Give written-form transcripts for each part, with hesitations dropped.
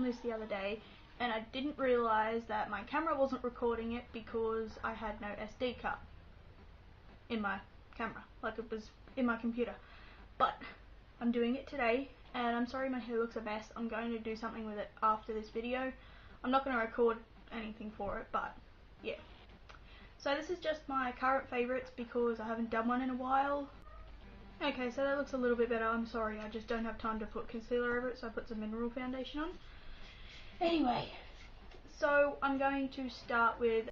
filmed this the other day and I didn't realise that my camera wasn't recording it because I had no SD card in my camera, like it was in my computer. But I'm doing it today, and I'm sorry my hair looks a mess. I'm going to do something with it after this video. I'm not going to record anything for it, but yeah. So this is just my current favourites because I haven't done one in a while. Okay, so that looks a little bit better. I'm sorry, I just don't have time to put concealer over it, so I put some mineral foundation on. Anyway, so I'm going to start with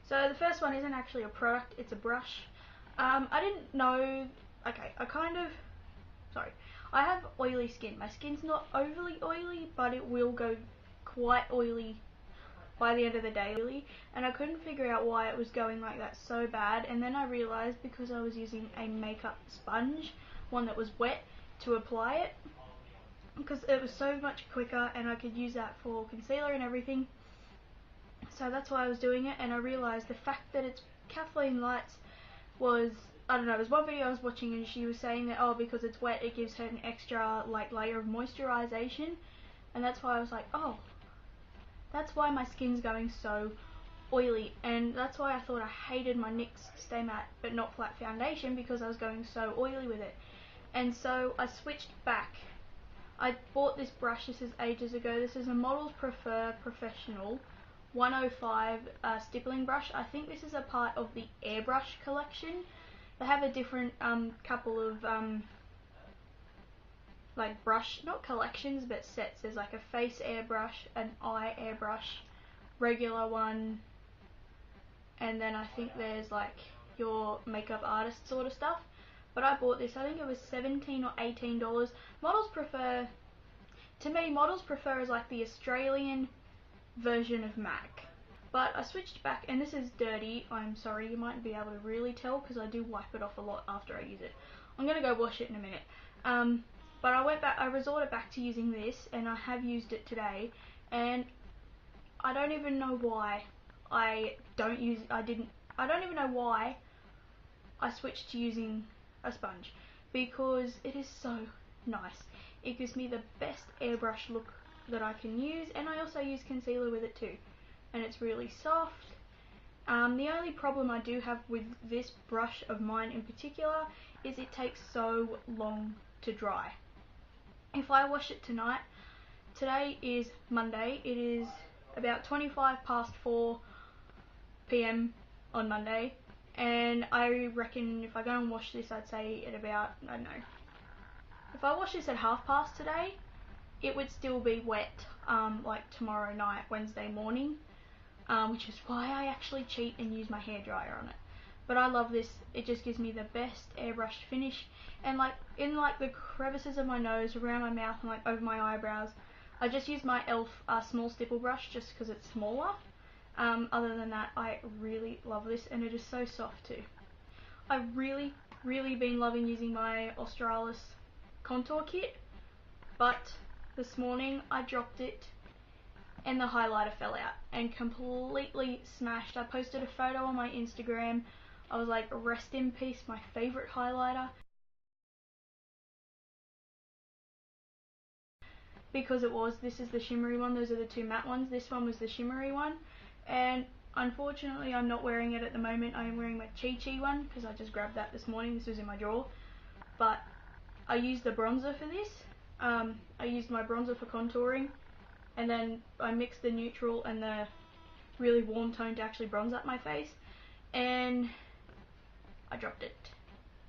so the first one isn't actually a product, it's a brush. I didn't know, okay, I have oily skin. My skin's not overly oily, but it will go quite oily by the end of the day, and I couldn't figure out why it was going like that so bad, and then I realised because I was using a makeup sponge, one that was wet, to apply it, because it was so much quicker and I could use that for concealer and everything. So that's why I was doing it, and I realised the fact that it's Kathleen Lights was, I don't know, there was one video I was watching and she was saying that, oh, because it's wet it gives her an extra like layer of moisturisation, and that's why I was like, oh, that's why my skin's going so oily, and that's why I thought I hated my NYX Stay Matte But Not Flat foundation, because I was going so oily with it. And so I switched back. I bought this brush, this is ages ago, this is a Models Prefer Professional 105 stippling brush. I think this is a part of the Airbrush collection. They have a different couple of like brush, not collections, but sets. There's like a face airbrush, an eye airbrush, regular one, and then I think there's like your makeup artist sort of stuff. But I bought this, I think it was $17 or $18. Models Prefer, to me, Models Prefer is like the Australian version of MAC. But I switched back, and this is dirty, I'm sorry, you mightn't be able to really tell because I do wipe it off a lot after I use it. I'm going to go wash it in a minute. But I resorted back to using this, and I have used it today, and I don't even know why I don't even know why I switched to using a sponge, because it is so nice. It gives me the best airbrush look that I can use, and I also use concealer with it too, and it's really soft. The only problem I do have with this brush of mine in particular is it takes so long to dry. If I wash it tonight, today is Monday, it is about 4 PM on Monday, and I reckon if I go and wash this, I'd say at about, I don't know, if I wash this at past today, it would still be wet like tomorrow night, Wednesday morning, which is why I actually cheat and use my hairdryer on it. But I love this, it just gives me the best airbrushed finish, and like in like the crevices of my nose, around my mouth, and like over my eyebrows, I just use my e.l.f. Small Stipple brush just because it's smaller. Other than that, I really love this, and it is so soft too. I've really been loving using my Australis contour kit, but this morning I dropped it and the highlighter fell out and completely smashed. I posted a photo on my Instagram. I was like, rest in peace, my favourite highlighter. Because this is the shimmery one, those are the two matte ones. This one was the shimmery one, and unfortunately I'm not wearing it at the moment. I am wearing my Chi Chi one because I just grabbed that this morning. This was in my drawer. But I used the bronzer for this. I used my bronzer for contouring, and then I mixed the neutral and the really warm tone to actually bronze up my face, and I dropped it.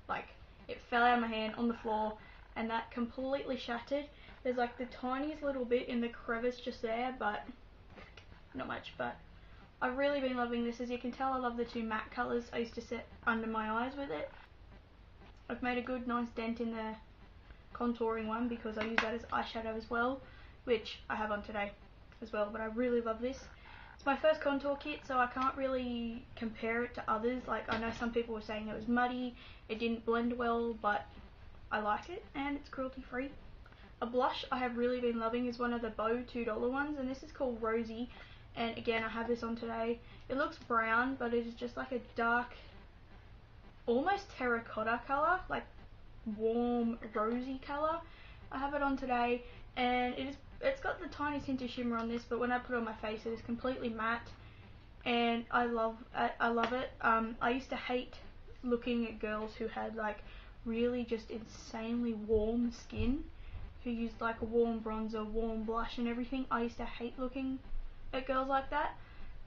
Like, it fell out of my hand on the floor, and that completely shattered. There's like the tiniest little bit in the crevice just there, but not much. But I've really been loving this. As you can tell, I love the two matte colours. I used to set under my eyes with it. I've made a good nice dent in the contouring one because I use that as eyeshadow as well, which I have on today as well, but I really love this. It's my first contour kit, so I can't really compare it to others. Like, I know some people were saying it was muddy, it didn't blend well, but I like it, and it's cruelty free. A blush I have really been loving is one of the Bow $2 ones, and this is called Rosy, and again I have this on today. It looks brown, but it is just like a dark, almost terracotta colour, like warm rosy colour. I have it on today, and it's got the tiniest hint of shimmer on this, but when I put it on my face it is completely matte, and I love it. I used to hate looking at girls who had like really just insanely warm skin, who used like a warm bronzer, warm blush and everything. I used to hate looking at girls like that,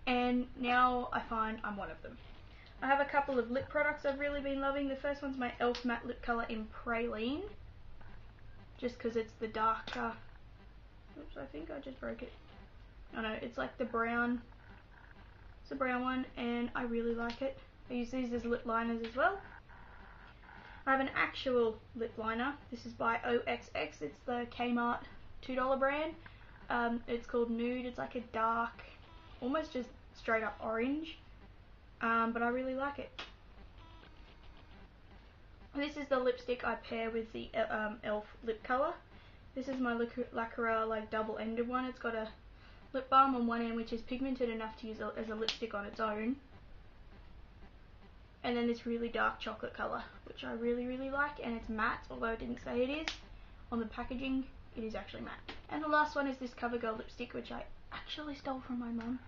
and now I find I'm one of them. I have a couple of lip products I've really been loving. The first one's my e.l.f. matte lip colour in Praline, just because it's the darker, oops, I think I just broke it. I know, it's like the brown, it's a brown one, and I really like it. I use these as lip liners as well. I have an actual lip liner. This is by OXX. It's the Kmart $2 brand. It's called Nude. It's like a dark, almost just straight up orange, but I really like it. This is the lipstick I pair with the e.l.f. lip colour. This is my Lacquera like double-ended one. It's got a lip balm on one end which is pigmented enough to use as a lipstick on its own, and then this really dark chocolate colour which I really like, and it's matte, although it didn't say it is on the packaging. It is actually matte. And the last one is this CoverGirl lipstick which I actually stole from my mum.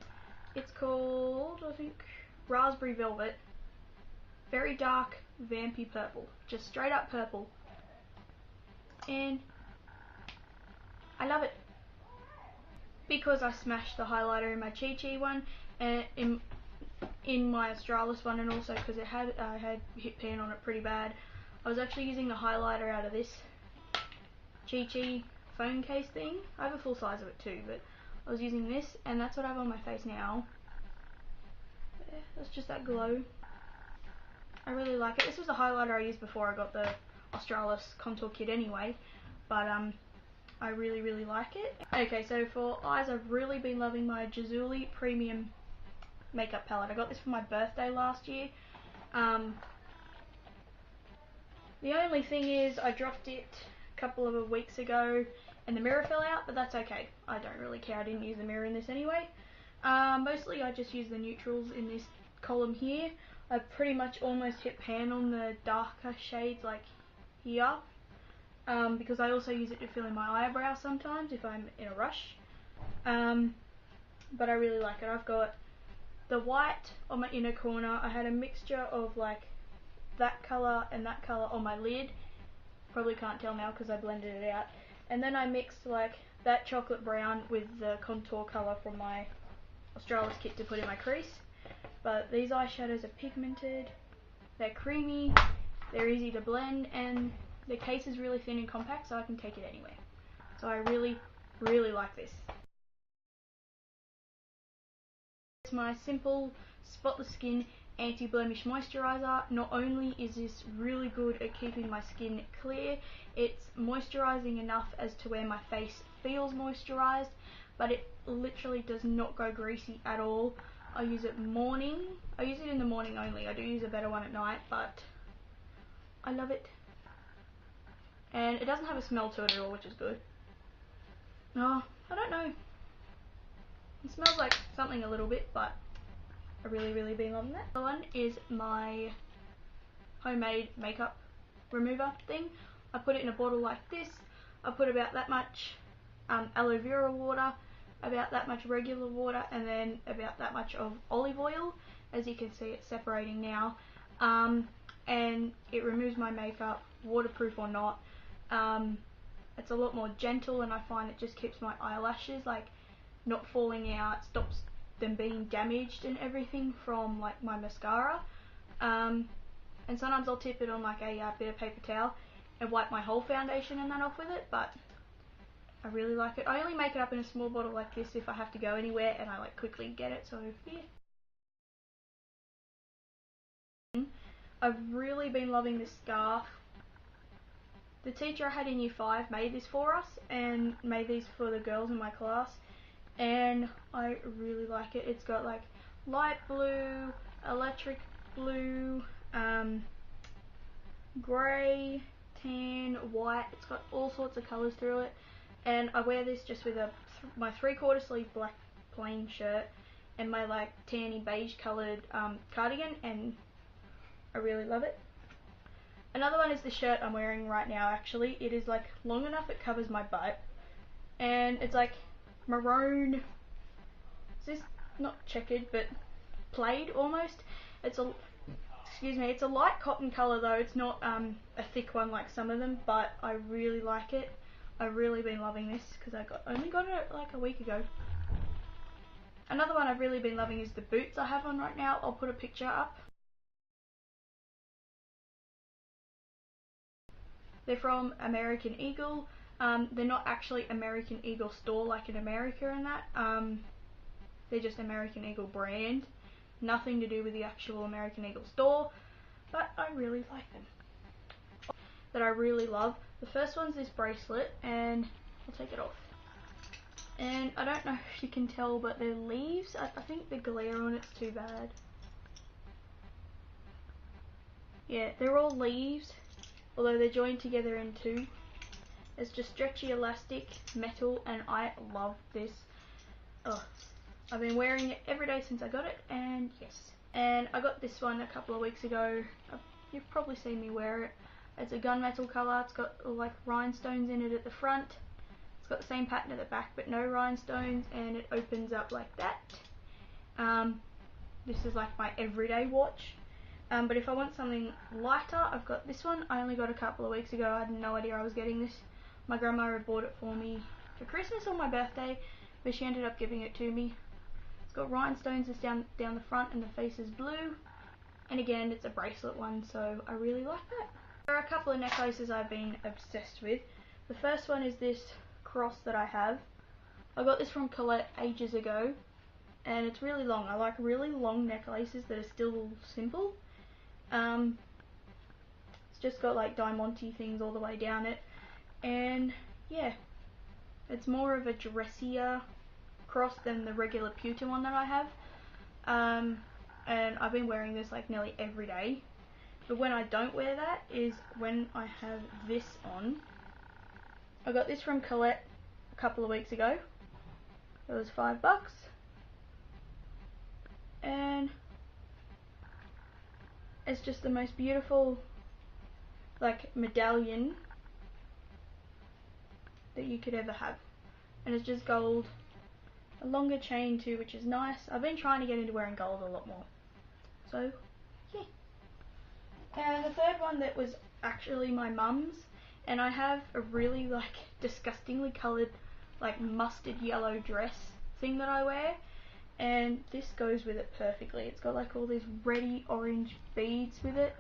It's called, I think, Raspberry Velvet. Very dark vampy purple, just straight up purple, and I love it because I smashed the highlighter in my Chi Chi one and in my Australis one, and also because I had hit pan on it pretty bad. I was actually using the highlighter out of this Chi Chi phone case thing. I have a full size of it too, but I was using this, and that's what I have on my face now. Yeah, that's just that glow. I really like it. This was the highlighter I used before I got the Australis contour kit anyway, but I really like it. Okay, so for eyes, I've really been loving my Jazuli Premium makeup palette. I got this for my birthday last year. The only thing is I dropped it a couple of weeks ago and the mirror fell out, but that's okay. I don't really care. I didn't use the mirror in this anyway. Mostly I just use the neutrals in this column here. I pretty much almost hit pan on the darker shades like here, because I also use it to fill in my eyebrows sometimes if I'm in a rush. But I really like it. I've got the white on my inner corner. I had a mixture of like that colour and that colour on my lid. Probably can't tell now because I blended it out. And then I mixed like that chocolate brown with the contour colour from my Australis kit to put in my crease. But these eyeshadows are pigmented, they're creamy, they're easy to blend, and the case is really thin and compact, so I can take it anywhere. So I really like this. It's my simple spotless skin anti-blemish moisturiser. Not only is this really good at keeping my skin clear, it's moisturising enough as to where my face feels moisturised, but it literally does not go greasy at all. I use it in the morning only. I do use a better one at night, but I love it. And it doesn't have a smell to it at all, which is good. Oh, I don't know. It smells like something a little bit, but I really been loving that. The one is my homemade makeup remover thing. I put it in a bottle like this. I put about that much aloe vera water, about that much regular water, and then about that much of olive oil. As you can see, it's separating now, and it removes my makeup, waterproof or not. It's a lot more gentle, and I find it just keeps my eyelashes like not falling out, stops them being damaged and everything from like my mascara. And sometimes I'll tip it on like a bit of paper towel and wipe my whole foundation and that off with it, but I really like it. I only make it up in a small bottle like this if I have to go anywhere and I like quickly get it, so yeah. I've really been loving this scarf. The teacher I had in year 5 made this for us and made these for the girls in my class, and I really like it. It's got like light blue, electric blue, grey, tan, white. It's got all sorts of colours through it, and I wear this just with my 3/4 sleeve black plain shirt and my like tanny beige coloured cardigan, and I really love it. Another one is the shirt I'm wearing right now actually. It is like long enough it covers my butt. And it's like maroon, is this not checkered but plaid almost. It's a, excuse me, it's a light cotton colour though. It's not a thick one like some of them, but I really like it. I've really been loving this because I only got it like a week ago. Another one I've really been loving is the boots I have on right now. I'll put a picture up. They're from American Eagle. They're not actually American Eagle store like in America and that. They're just American Eagle brand. Nothing to do with the actual American Eagle store, but I really like them. That I really love. The first one's this bracelet, and I'll take it off. And I don't know if you can tell, but they're leaves. I think the glare on it's too bad. Yeah, they're all leaves, although they're joined together in two. It's just stretchy elastic metal, and I love this. Ugh. I've been wearing it every day since I got it, and yes. And I got this one a couple of weeks ago. You've probably seen me wear it. It's a gunmetal colour. It's got like rhinestones in it at the front. It's got the same pattern at the back but no rhinestones, and it opens up like that. This is like my everyday watch. But if I want something lighter, I've got this one. I only got a couple of weeks ago. I had no idea I was getting this. My grandma had bought it for me for Christmas or my birthday, but she ended up giving it to me. It's got rhinestones down the front, and the face is blue. And again, it's a bracelet one, so I really like that. There are a couple of necklaces I've been obsessed with. The first one is this cross that I have. I got this from Colette ages ago, and it's really long. I like really long necklaces that are still simple. It's just got like diamante things all the way down it, and yeah, it's more of a dressier cross than the regular pewter one that I have. And I've been wearing this like nearly every day. But when I don't wear that is when I have this on. I got this from Colette a couple of weeks ago. It was $5. And it's just the most beautiful like medallion that you could ever have. And it's just gold. A longer chain too, which is nice. I've been trying to get into wearing gold a lot more. So, yeah. And the third one that was actually my mum's, and I have a really like disgustingly coloured like mustard yellow dress thing that I wear, and this goes with it perfectly. It's got like all these reddy orange beads with it,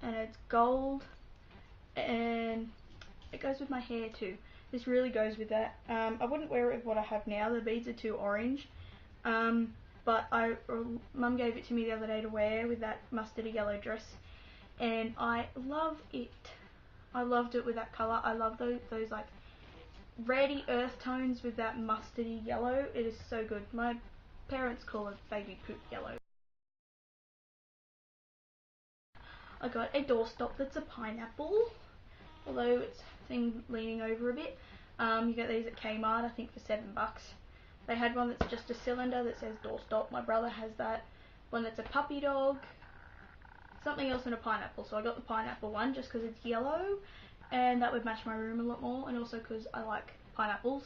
and it's gold, and it goes with my hair too. This really goes with that. I wouldn't wear it with what I have now. The beads are too orange. But Mum gave it to me the other day to wear with that mustardy yellow dress, and I love it. I loved it with that colour. I love those like reddy earth tones with that mustardy yellow. It is so good. My parents call it baby poop yellow. I got a doorstop that's a pineapple, although it's leaning over a bit. You get these at Kmart, I think for $7. They had one that's just a cylinder that says doorstop. My brother has that. One that's a puppy dog. Something else in a pineapple. So I got the pineapple one just because it's yellow, and that would match my room a lot more, and also because I like pineapples.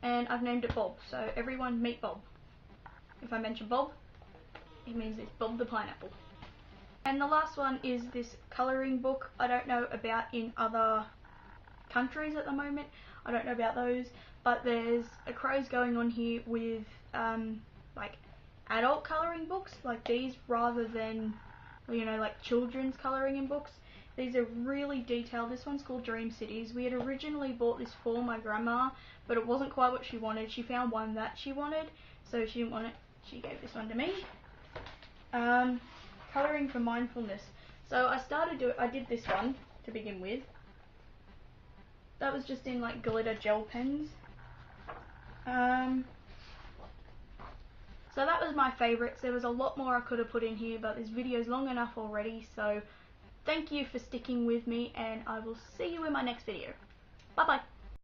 And I've named it Bob. So everyone meet Bob. If I mention Bob, it means it's Bob the pineapple. And the last one is this colouring book. I don't know about in other countries at the moment. I don't know about those, but there's a craze going on here with like adult colouring books like these rather than, you know, like children's colouring in books. These are really detailed. This one's called Dream Cities. We had originally bought this for my grandma, but it wasn't quite what she wanted. She found one that she wanted, so she didn't want it. She gave this one to me. Colouring for mindfulness. So I did this one to begin with. That was just in like glitter gel pens. So that was my favourites. There was a lot more I could have put in here, but this video's long enough already, so thank you for sticking with me, and I will see you in my next video. Bye bye.